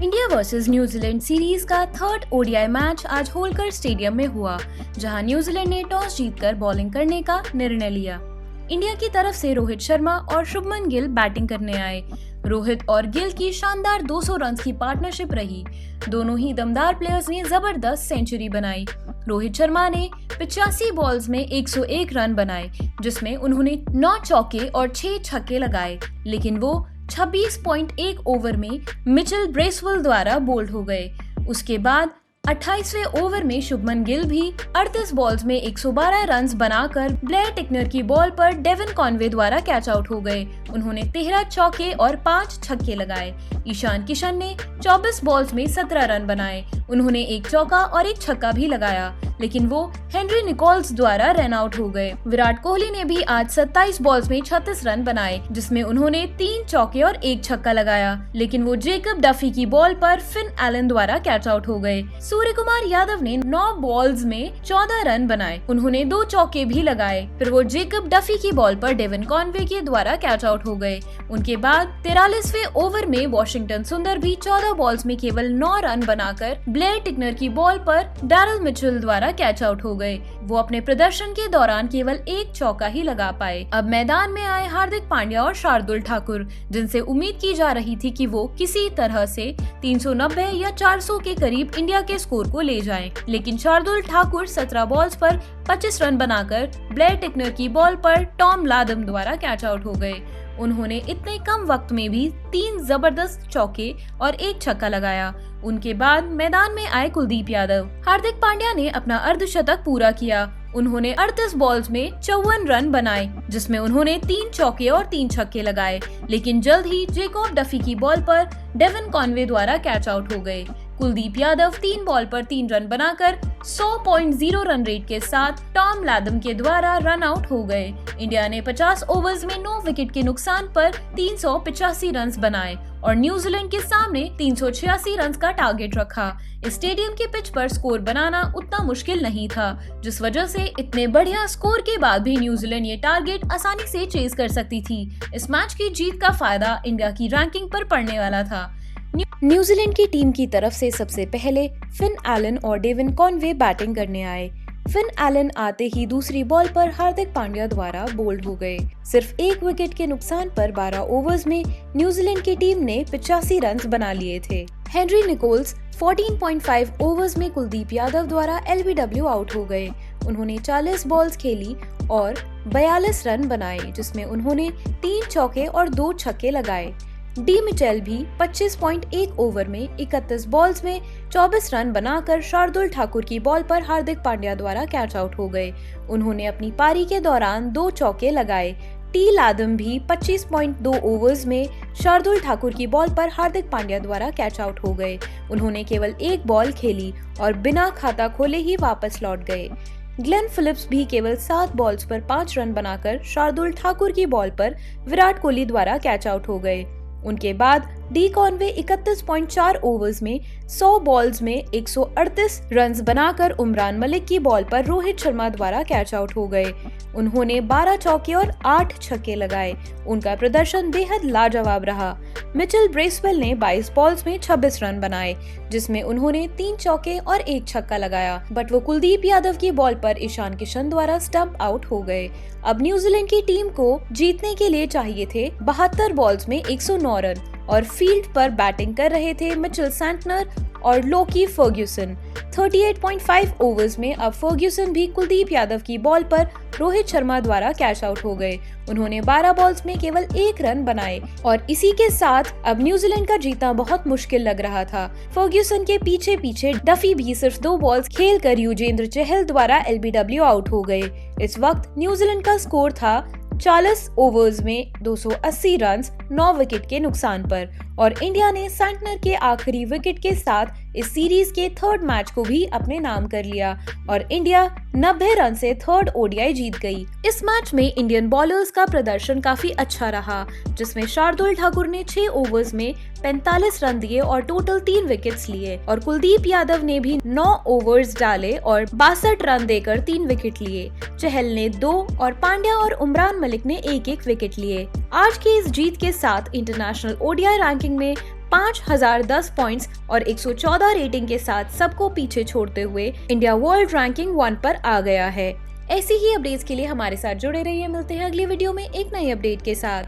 India versus New Zealand series का third ODI match आज Holkar stadium में हुआ, जहां न्यूजीलैंड ने टॉस जीतकर बॉलिंग करने का निर्णय लिया। इंडिया की तरफ से रोहित शर्मा और शुभमन गिल बैटिंग करने आए। रोहित और गिल की शानदार 200 रन की पार्टनरशिप रही। दोनों ही दमदार प्लेयर्स ने जबरदस्त सेंचुरी बनाई। रोहित शर्मा ने 85 बॉल्स में 101 रन बनाए, जिसमें उन्होंने 9 चौके और 6 छक्के लगाए, लेकिन वो 26.1 ओवर में मिचेल ब्रेसवेल द्वारा बोल्ड हो गए। उसके बाद 28वें ओवर में शुभमन गिल भी 38 बॉल्स में 112 रन्स बनाकर ब्लेयर टिकनर की बॉल पर डेविन कॉनवे द्वारा कैच आउट हो गए। उन्होंने 13 चौके और 5 छक्के लगाए। ईशान किशन ने 24 बॉल्स में 17 रन बनाए। उन्होंने 1 चौका और 1 छक्का भी लगाया, लेकिन वो हेनरी निकोल्स द्वारा रन आउट हो गए। विराट कोहली ने भी आज 27 बॉल्स में 36 रन बनाए, जिसमें उन्होंने 3 चौके और 1 छक्का लगाया, लेकिन वो जेकब डफी की बॉल पर फिन एलन द्वारा कैच आउट हो गए। सूर्य कुमार यादव ने 9 बॉल्स में 14 रन बनाए। उन्होंने 2 चौके भी लगाए। फिर वो जेकब डफी की बॉल पर डेविन कॉनवे के द्वारा कैच आउट हो गए। उनके बाद 43वें ओवर में वॉशिंगटन सुंदर भी 14 बॉल्स में केवल 9 रन बनाकर ब्लेयर टिकनर की बॉल पर डैरिल मिचेल द्वारा कैच आउट हो गए। वो अपने प्रदर्शन के दौरान केवल 1 चौका ही लगा पाए। अब मैदान में आए हार्दिक पांड्या और शार्दुल ठाकुर, जिनसे उम्मीद की जा रही थी कि वो किसी तरह से 390 या 400 के करीब इंडिया के स्कोर को ले जाएं। लेकिन शार्दुल ठाकुर 17 बॉल्स पर 25 रन बनाकर ब्लेयर टिकनर की बॉल पर टॉम लादम द्वारा कैच आउट हो गए। उन्होंने इतने कम वक्त में भी 3 जबरदस्त चौके और 1 छक्का लगाया। उनके बाद मैदान में आए कुलदीप यादव। हार्दिक पांड्या ने अपना अर्धशतक पूरा किया। उन्होंने 38 बॉल्स में 54 रन बनाए, जिसमें उन्होंने 3 चौके और 3 छक्के लगाए, लेकिन जल्द ही जेकब डफी की बॉल पर डेविन कॉनवे द्वारा कैच आउट हो गए। कुलदीप यादव 3 बॉल पर 3 रन बनाकर 100.0 रन रेट के साथ टॉम लादम के द्वारा रन आउट हो गए। इंडिया ने 50 ओवर्स में 9 विकेट के नुकसान पर 385 रन बनाए और न्यूजीलैंड के सामने 386 रन का टारगेट रखा। इस स्टेडियम के पिच पर स्कोर बनाना उतना मुश्किल नहीं था, जिस वजह से इतने बढ़िया स्कोर के बाद भी न्यूजीलैंड ये टारगेट आसानी से चेज कर सकती थी। इस मैच की जीत का फायदा इंडिया की रैंकिंग पर पड़ने वाला था। न्यूजीलैंड की टीम की तरफ से सबसे पहले फिन एलन और डेविन कॉनवे बैटिंग करने आए। फिन एलन आते ही दूसरी बॉल पर हार्दिक पांड्या द्वारा बोल्ड हो गए। सिर्फ 1 विकेट के नुकसान पर 12 ओवर्स में न्यूजीलैंड की टीम ने 85 रन बना लिए थे। हेनरी निकोल्स 14.5 ओवर्स में कुलदीप यादव द्वारा एलबीडब्ल्यू आउट हो गए। उन्होंने 40 बॉल्स खेली और 42 रन बनाए, जिसमें उन्होंने 3 चौके और 2 छक्के लगाए। डी मिचेल भी 25.1 ओवर में 31 बॉल्स में 24 रन बनाकर शार्दुल ठाकुर की बॉल पर हार्दिक पांड्या द्वारा कैच आउट हो गए। उन्होंने अपनी पारी के दौरान 2 चौके लगाए। टी लादम भी 25.2 ओवर्स में शार्दुल ठाकुर की बॉल पर हार्दिक पांड्या द्वारा कैच आउट हो गए। उन्होंने केवल 1 बॉल खेली और बिना खाता खोले ही वापस लौट गए। ग्लेन फिलिप्स भी केवल 7 बॉल्स पर 5 रन बनाकर शार्दुल ठाकुर की बॉल पर विराट कोहली द्वारा कैच आउट हो गए। उनके बाद डी कॉनवे 31.4 ओवर्स में 100 बॉल्स में 138 रन्स बनाकर उमरान मलिक की बॉल पर रोहित शर्मा द्वारा कैच आउट हो गए। उन्होंने 12 चौके और 8 छक्के लगाए। उनका प्रदर्शन बेहद लाजवाब रहा। मिचेल ब्रेसवेल ने 22 बॉल्स में 26 रन बनाए, जिसमें उन्होंने 3 चौके और 1 छक्का लगाया, बट वो कुलदीप यादव की बॉल पर ईशान किशन द्वारा स्टंप आउट हो गए। अब न्यूजीलैंड की टीम को जीतने के लिए चाहिए थे 72 बॉल्स में 109 रन और फील्ड पर बैटिंग कर रहे थे मिचेल सैंटनर और लोकी फर्ग्यूसन। 38.5 ओवर्स में अब फर्ग्यूसन भी कुलदीप यादव की बॉल पर रोहित शर्मा द्वारा कैच आउट हो गए। उन्होंने 12 बॉल्स में केवल 1 रन बनाए और इसी के साथ अब न्यूजीलैंड का जीतना बहुत मुश्किल लग रहा था। फर्ग्यूसन के पीछे पीछे डफी भी सिर्फ 2 बॉल्स खेलकर युजवेंद्र चहल द्वारा एलबीडब्ल्यू आउट हो गए। इस वक्त न्यूजीलैंड का स्कोर था 40 ओवर्स में 280 रन 9 विकेट के नुकसान पर और इंडिया ने सैंटनर के आखिरी विकेट के साथ इस सीरीज के थर्ड मैच को भी अपने नाम कर लिया और इंडिया 90 रन से थर्ड ओडीआई जीत गई। इस मैच में इंडियन बॉलर्स का प्रदर्शन काफी अच्छा रहा, जिसमें शार्दुल ठाकुर ने 6 ओवर्स में 45 रन दिए और टोटल 3 विकेट्स लिए और कुलदीप यादव ने भी 9 ओवर्स डाले और 62 रन देकर 3 विकेट लिए। चहल ने 2 और पांड्या और उमरान मलिक ने 1-1 विकेट लिए। आज की इस जीत के साथ इंटरनेशनल ओडीआई रैंकिंग में 5010 पॉइंट्स और 114 रेटिंग के साथ सबको पीछे छोड़ते हुए इंडिया वर्ल्ड रैंकिंग 1 पर आ गया है। ऐसी ही अपडेट्स के लिए हमारे साथ जुड़े रहिए। मिलते हैं अगली वीडियो में एक नई अपडेट के साथ।